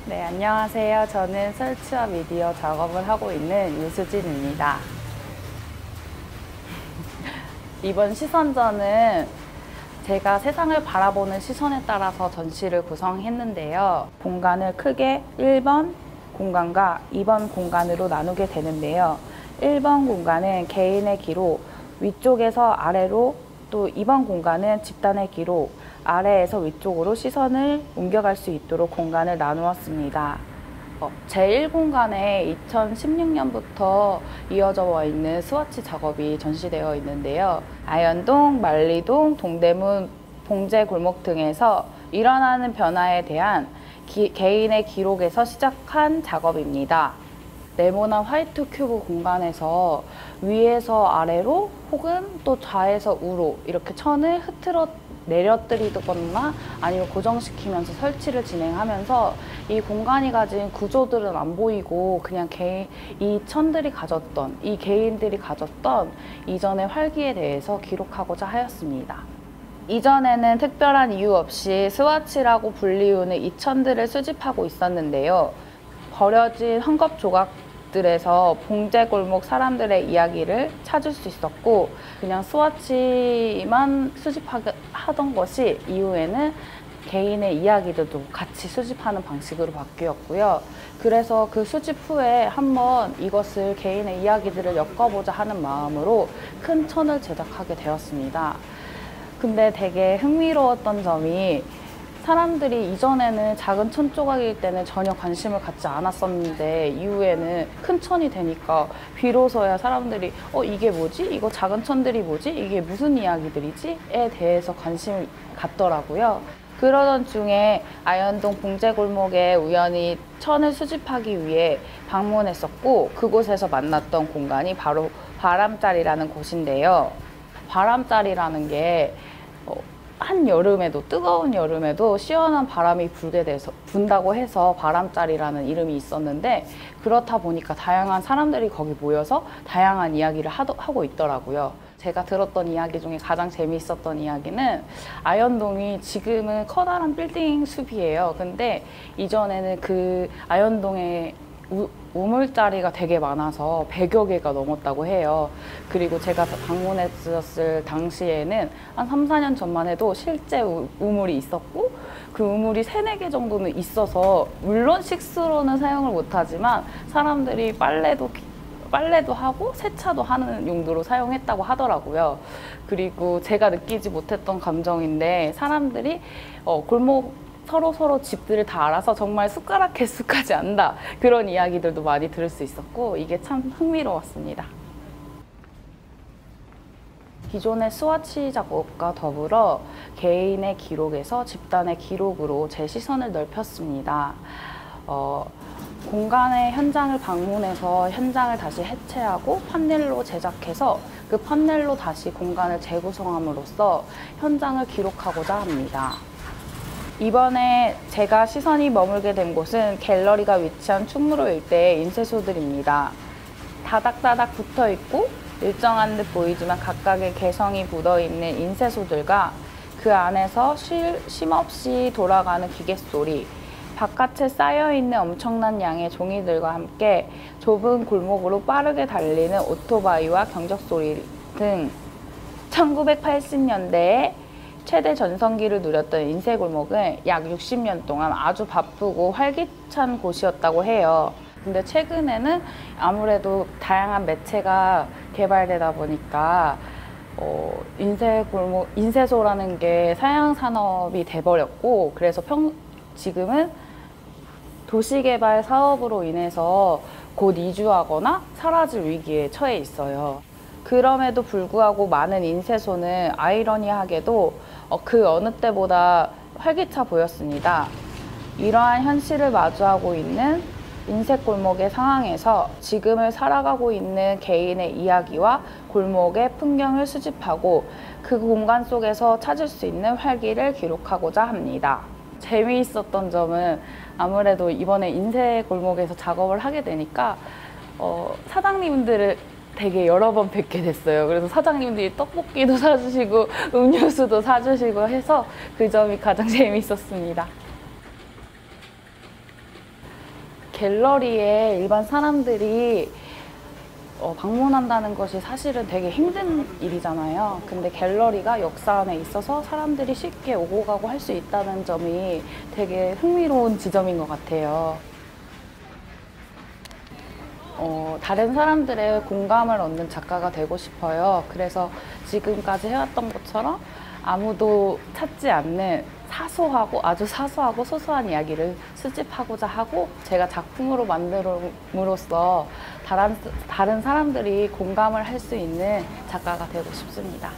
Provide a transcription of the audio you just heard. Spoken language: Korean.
네, 안녕하세요. 저는 설치와 미디어 작업을 하고 있는 유수진입니다. 이번 시선전은 제가 세상을 바라보는 시선에 따라서 전시를 구성했는데요. 공간을 크게 1번 공간과 2번 공간으로 나누게 되는데요. 1번 공간은 개인의 기로 위쪽에서 아래로, 또 2번 공간은 집단의 기로 아래에서 위쪽으로 시선을 옮겨갈 수 있도록 공간을 나누었습니다. 제1공간에 2016년부터 이어져 와 있는 스와치 작업이 전시되어 있는데요. 아현동, 만리동, 동대문, 봉제골목 등에서 일어나는 변화에 대한 개인의 기록에서 시작한 작업입니다. 네모난 화이트 큐브 공간에서 위에서 아래로 혹은 또 좌에서 우로 이렇게 천을 흐트러 내려뜨리거나 아니면 고정시키면서 설치를 진행하면서 이 공간이 가진 구조들은 안 보이고 그냥 이 천들이 가졌던, 이 개인들이 가졌던 이전의 활기에 대해서 기록하고자 하였습니다. 이전에는 특별한 이유 없이 스와치라고 불리우는 이 천들을 수집하고 있었는데요. 버려진 헝겊 조각들에서 봉제골목 사람들의 이야기를 찾을 수 있었고, 그냥 스와치만 수집하던 것이 이후에는 개인의 이야기들도 같이 수집하는 방식으로 바뀌었고요. 그래서 그 수집 후에 한번 이것을 개인의 이야기들을 엮어보자 하는 마음으로 큰 천을 제작하게 되었습니다. 근데 되게 흥미로웠던 점이, 사람들이 이전에는 작은 천 조각일 때는 전혀 관심을 갖지 않았었는데 이후에는 큰 천이 되니까 비로소야 사람들이 이게 뭐지? 이거 작은 천들이 뭐지? 이게 무슨 이야기들이지? 에 대해서 관심을 갖더라고요. 그러던 중에 아현동 봉제골목에 우연히 천을 수집하기 위해 방문했었고, 그곳에서 만났던 공간이 바로 바람자리라는 곳인데요. 바람자리라는 게 한여름에도, 뜨거운 여름에도 시원한 바람이 분다고 해서 바람자리라는 이름이 있었는데, 그렇다 보니까 다양한 사람들이 거기 모여서 다양한 이야기를 하고 있더라고요. 제가 들었던 이야기 중에 가장 재미있었던 이야기는, 아현동이 지금은 커다란 빌딩 숲이에요. 근데 이전에는 그 아현동에 우물자리가 되게 많아서 100여 개가 넘었다고 해요. 그리고 제가 방문했었을 당시에는 한 3, 4년 전만 해도 실제 우물이 있었고, 그 우물이 3, 4개 정도는 있어서, 물론 식수로는 사용을 못하지만 사람들이 빨래도 하고 세차도 하는 용도로 사용했다고 하더라고요. 그리고 제가 느끼지 못했던 감정인데, 사람들이 골목 서로 집들을 다 알아서 정말 숟가락 개수까지 안다, 그런 이야기들도 많이 들을 수 있었고, 이게 참 흥미로웠습니다. 기존의 스와치 작업과 더불어 개인의 기록에서 집단의 기록으로 제 시선을 넓혔습니다. 공간의 현장을 방문해서 현장을 다시 해체하고 판넬로 제작해서 그 판넬로 다시 공간을 재구성함으로써 현장을 기록하고자 합니다. 이번에 제가 시선이 머물게 된 곳은 갤러리가 위치한 충무로 일대의 인쇄소들입니다. 다닥다닥 붙어있고 일정한 듯 보이지만 각각의 개성이 묻어있는 인쇄소들과 그 안에서 쉼없이 돌아가는 기계 소리, 바깥에 쌓여있는 엄청난 양의 종이들과 함께 좁은 골목으로 빠르게 달리는 오토바이와 경적 소리 등 1980년대에 최대 전성기를 누렸던 인쇄골목은 약 60년 동안 아주 바쁘고 활기찬 곳이었다고 해요. 근데 최근에는 아무래도 다양한 매체가 개발되다 보니까 인쇄소라는 게 사양 산업이 돼버렸고, 그래서 지금은 도시개발 사업으로 인해서 곧 이주하거나 사라질 위기에 처해 있어요. 그럼에도 불구하고 많은 인쇄소는 아이러니하게도 그 어느 때보다 활기차 보였습니다. 이러한 현실을 마주하고 있는 인쇄골목의 상황에서 지금을 살아가고 있는 개인의 이야기와 골목의 풍경을 수집하고 그 공간 속에서 찾을 수 있는 활기를 기록하고자 합니다. 재미있었던 점은, 아무래도 이번에 인쇄골목에서 작업을 하게 되니까 사장님들을 되게 여러 번 뵙게 됐어요. 그래서 사장님들이 떡볶이도 사주시고 음료수도 사주시고 해서 그 점이 가장 재미있었습니다. 갤러리에 일반 사람들이 방문한다는 것이 사실은 되게 힘든 일이잖아요. 근데 갤러리가 역사 안에 있어서 사람들이 쉽게 오고 가고 할 수 있다는 점이 되게 흥미로운 지점인 것 같아요. 다른 사람들의 공감을 얻는 작가가 되고 싶어요. 그래서 지금까지 해왔던 것처럼 아무도 찾지 않는 사소하고 아주 사소하고 소소한 이야기를 수집하고자 하고 제가 작품으로 만들음으로써 다른 사람들이 공감을 할 수 있는 작가가 되고 싶습니다.